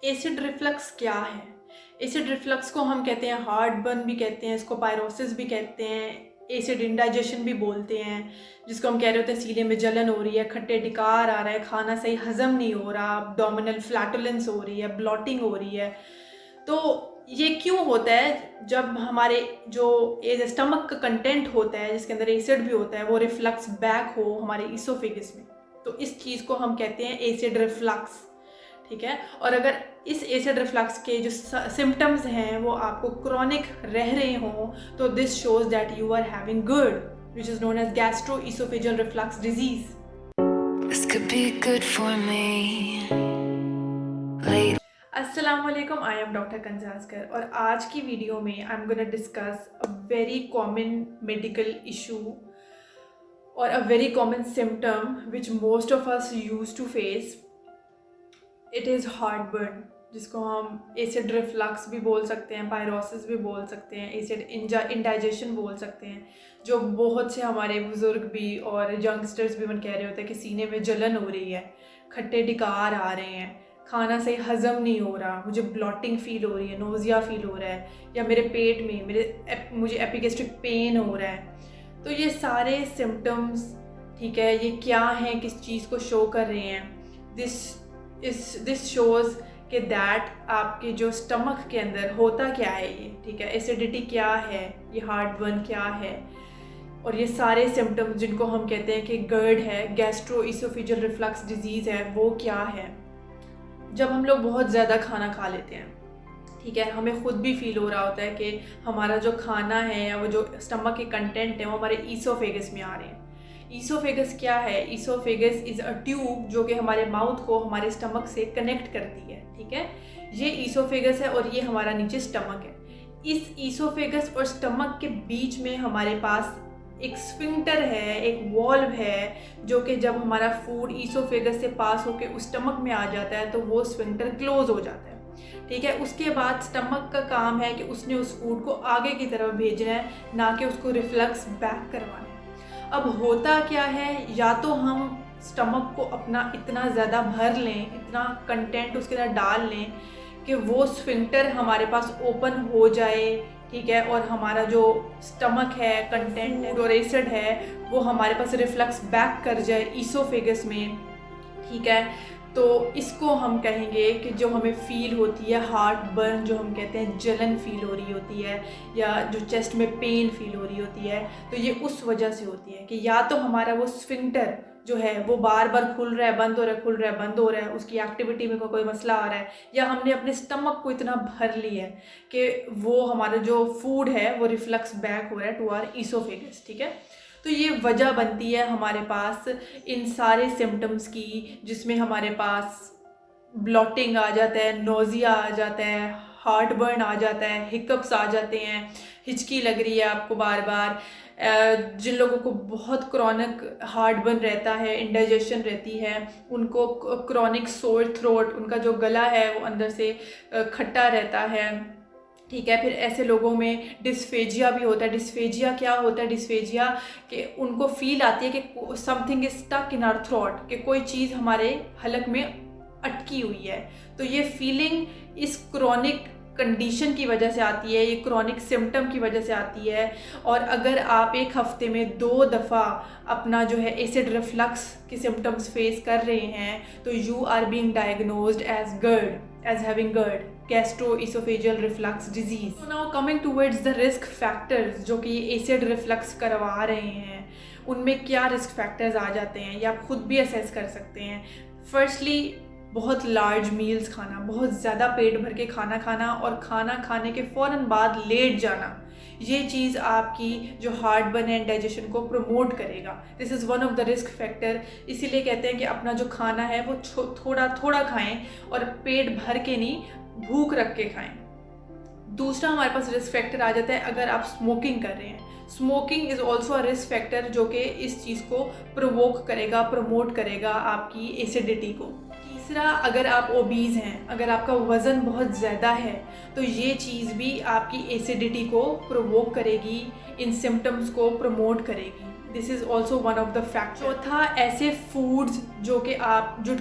Acid reflux क्या है? Acid reflux को हम कहते हैं हार्ट बर्न भी कहते हैं, इसको पायरोसिस भी कहते हैं, एसिड इंडाइजेशन भी बोलते हैं, जिसको हम कह रहे होते हैं सीने में जलन हो रही है, खट्टे ढिकार आ रहा है, खाना सही हजम नहीं हो रहा, एब्डोमिनल फ्लैटुलेंस हो रही है, ब्लॉटिंग हो रही है। तो ये क्यों होता है? जब हमारे जो स्टमक का कंटेंट होता है जिसके अंदर एसिड भी होता है वो रिफ्लक्स बैक हो हमारे ईसोफेगस में, तो इस चीज़ को हम कहते हैं एसिड रिफ्लक्स। ठीक है। और अगर इस एसिड रिफ्लक्स के जो सिम्टम्स हैं वो आपको क्रॉनिक रह रहे हों तो this shows that you are having GERD, which is known as gastroesophageal reflux disease. This could be good for me. अस्सलाम वालेकुम, आई एम डॉक्टर कंजास्कर और आज की वीडियो में I am gonna discuss a very common medical issue और a very common symptom which most of us use to face. It is heartburn, जिसको हम acid reflux भी बोल सकते हैं, पायरोसिस भी बोल सकते हैं, एसिड इंडाइजेशन बोल सकते हैं, जो बहुत से हमारे बुज़ुर्ग भी और यंगस्टर्स भी मन कह रहे होते हैं कि सीने में जलन हो रही है, खट्टे ढिकार आ रहे हैं, खाना सही हज़म नहीं हो रहा, मुझे ब्लॉटिंग फ़ील हो रही है, नोज़िया फ़ील हो रहा है, या मेरे पेट में मुझे एपिगेस्ट्रिक पेन हो रहा है. तो ये सारे सिम्टम्स, ठीक है, ये क्या हैं, किस चीज़ को शो कर रहे हैं? दिस शोज़ कि दैट आपके जो स्टमक के अंदर होता क्या है ये, ठीक है, एसिडिटी क्या है, ये हार्ट बर्न क्या है, और ये सारे सिम्टम्स जिनको हम कहते हैं कि GERD है, गैस्ट्रोइसोफेजियल रिफ्लक्स डिजीज़ है, वो क्या है. जब हम लोग बहुत ज़्यादा खाना खा लेते हैं, ठीक है, हमें खुद भी फील हो रहा होता है कि हमारा जो खाना है या वो जो स्टमक के कंटेंट है वो हमारे ईसोफेगस में आ रहे हैं. ईसोफेगस क्या है? ईसोफेगस इज़ अ ट्यूब जो कि हमारे माउथ को हमारे स्टमक से कनेक्ट करती है. ठीक है, ये ईसोफेगस है और ये हमारा नीचे स्टमक है. इस ईसोफेगस और स्टमक के बीच में हमारे पास एक स्फिंक्टर है, एक वॉल्व है, जो कि जब हमारा फूड ईसोफेगस से पास होकर उस स्टमक में आ जाता है तो वो स्फिंक्टर क्लोज हो जाता है. ठीक है, उसके बाद स्टमक का काम है कि उसने उस फूड को आगे की तरफ भेजना है, ना कि उसको रिफ्लक्स बैक करवाना है. अब होता क्या है, या तो हम स्टमक को अपना इतना ज़्यादा भर लें, इतना कंटेंट उसके अंदर डाल लें कि वो स्फिंक्टर हमारे पास ओपन हो जाए, ठीक है, और हमारा जो स्टमक है, कंटेंट है और एसिड है वो हमारे पास रिफ्लक्स बैक कर जाए ईसोफेगस में. ठीक है, तो इसको हम कहेंगे कि जो हमें फ़ील होती है हार्ट बर्न, जो हम कहते हैं जलन फ़ील हो रही होती है, या जो चेस्ट में पेन फ़ील हो रही होती है, तो ये उस वजह से होती है कि या तो हमारा वो स्फिंक्टर जो है वो बार बार खुल रहा है, बंद हो रहा है, खुल रहा है, बंद हो रहा है, उसकी एक्टिविटी में कोई मसला आ रहा है, या हमने अपने स्टमक को इतना भर लिया है कि वो हमारा जो फूड है वो रिफ्लक्स बैक हो रहा है टू आवर ईसोफेगस. ठीक है, तो ये वजह बनती है हमारे पास इन सारे सिम्टम्स की, जिसमें हमारे पास ब्लॉटिंग आ जाता है, नोज़िया आ जाता है, हार्ट बर्न आ जाता है, हिकअप्स आ जाते हैं, हिचकी लग रही है आपको बार बार. जिन लोगों को बहुत क्रॉनिक हार्ट बर्न रहता है, इंडाइजेशन रहती है, उनको क्रॉनिक सोर थ्रोट, उनका जो गला है वो अंदर से खट्टा रहता है. ठीक है, फिर ऐसे लोगों में डिस्फेजिया भी होता है. डिस्फेजिया क्या होता है? डिस्फेजिया कि उनको फील आती है कि something is stuck in our throat, कि कोई चीज़ हमारे हलक में अटकी हुई है. तो ये फीलिंग इस क्रॉनिक कंडीशन की वजह से आती है, ये क्रॉनिक सिम्टम की वजह से आती है. और अगर आप एक हफ्ते में 2 दफ़ा अपना जो है एसिड रिफ्लक्स के सिम्टम्स फेस कर रहे हैं तो you are being diagnosed as GERD, as having GERD, gastroesophageal reflux disease. So now coming towards the risk factors, जो कि एसिड रिफ्लक्स करवा रहे हैं, उनमें क्या रिस्क फैक्टर्स आ जाते हैं ये आप खुद भी असेस कर सकते हैं. फर्स्टली, बहुत लार्ज मील्स खाना, बहुत ज़्यादा पेट भर के खाना खाना और खाना खाने के फ़ौरन बाद लेट जाना, ये चीज़ आपकी जो हार्ट बर्न एंड डाइजेशन को प्रमोट करेगा. This is one of the risk factor. इसीलिए कहते हैं कि अपना जो खाना है वो थोड़ा थोड़ा खाएं और पेट भर के नहीं, भूख रख के खाएं. दूसरा हमारे पास रिस्क फैक्टर आ जाता है अगर आप स्मोकिंग कर रहे हैं. Smoking is also a risk factor जो कि इस चीज़ को प्रोवोक करेगा, प्रमोट करेगा आपकी एसिडिटी को. तीसरा, अगर आप ओबीज़ हैं, अगर आपका वज़न बहुत ज़्यादा है तो ये चीज़ भी आपकी एसिडिटी को प्रोवोक करेगी, इन सिम्टम्स को प्रमोट करेगी. This is also one of the factor. चौथा, ऐसे फूड्स जो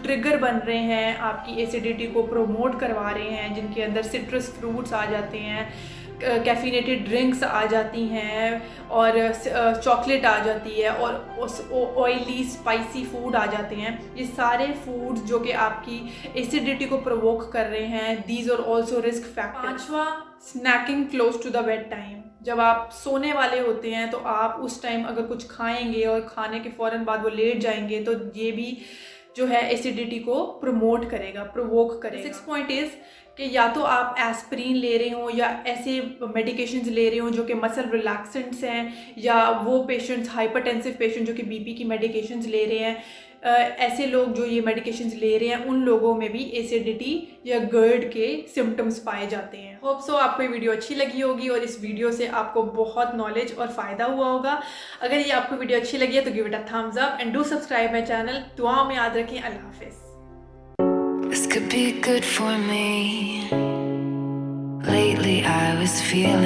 ट्रिगर बन रहे हैं, आपकी एसिडिटी को प्रमोट करवा रहे हैं, जिनके अंदर सिट्रस फ्रूट्स आ जाते हैं, कैफिनेटेड ड्रिंक्स आ जाती हैं, और चॉकलेट आ जाती है, और ऑयली स्पाइसी फूड आ जाते हैं। ये सारे फूड्स जो कि आपकी एसिडिटी को प्रोवोक कर रहे हैं, these are also risk factor. पांचवा, snacking close to the bed time. जब आप सोने वाले होते हैं तो आप उस टाइम अगर कुछ खाएंगे और खाने के फ़ौरन बाद वो लेट जाएंगे, तो ये भी जो है एसिडिटी को प्रोवोक करेगा। 6 पॉइंट इज़ कि या तो आप एस्पिरिन ले रहे हो या ऐसे मेडिकेशंस ले रहे हो जो कि मसल रिलैक्सेंट्स हैं, या वो पेशेंट्स, हाइपरटेंसिव पेशेंट जो कि बीपी की मेडिकेशंस ले रहे हैं, ऐसे लोग जो ये मेडिकेशंस ले रहे हैं, उन लोगों में भी एसिडिटी या गर्ड के सिम्टम्स पाए जाते हैं। होप सो आपको ये वीडियो अच्छी लगी होगी और इस वीडियो से आपको बहुत नॉलेज और फ़ायदा हुआ होगा। अगर ये आपको वीडियो अच्छी लगी है तो give it a thumbs up and do subscribe my channel. दुआओं में याद रखें। अल्लाह हाफिज़। This could be good for me. Lately I was feeling